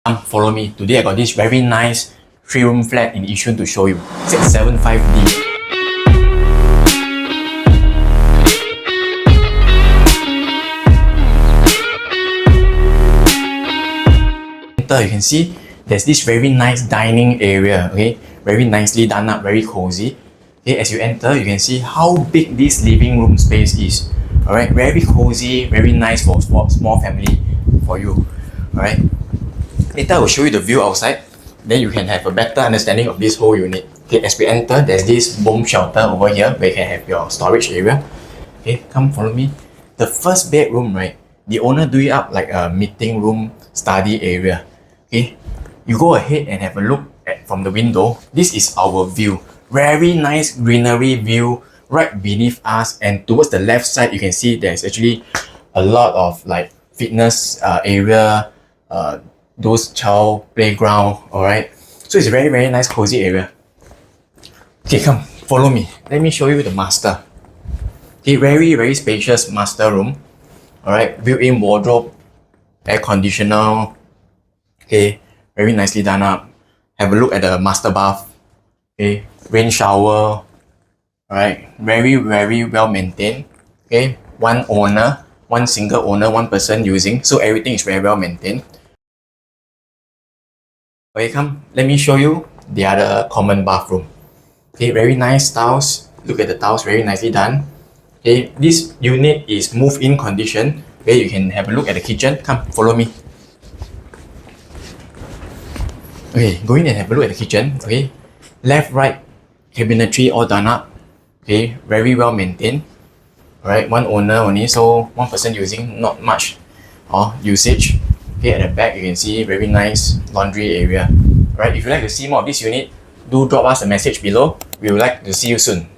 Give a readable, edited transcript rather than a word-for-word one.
Follow me. Today I got this very nice 3-room flat in Yishun to show you. 675D. You can see there's this very nice dining area, okay? Very nicely done up, very cozy. Okay, as you enter, you can see how big this living room space is. Alright, very cozy, very nice for small family for you. Alright. Later I will show you the view outside. Then you can have a better understanding of this whole unit. Okay, as we enter, there's this bomb shelter over here where you can have your storage area. Okay, come follow me. The first bedroom, right? The owner do it up like a meeting room, study area. Okay, you go ahead and have a look from the window. This is our view. Very nice greenery view right beneath us, and towards the left side you can see there's actually a lot of like fitness area, those child playground. All right, so it's a very nice cozy area. Okay, come follow me. Let me show you the master. Okay, very spacious master room. All right, built-in wardrobe, air conditioner. Okay, very nicely done up. Have a look at the master bath. Okay, rain shower. Alright, very well maintained. Okay, one owner, one single owner, one person using, so everything is very well maintained. Okay, come, let me show you the other common bathroom. Okay, very nice tiles. Look at the tiles, very nicely done. Okay, this unit is move-in condition. Okay, you can have a look at the kitchen. Come, follow me. Okay, go in and have a look at the kitchen. Okay, left, right, cabinetry all done up. Okay, very well maintained. Alright, one owner only, so one person using, not much usage. Okay, at the back you can see very nice laundry area. Alright, if you'd like to see more of this unit, do drop us a message below. We would like to see you soon.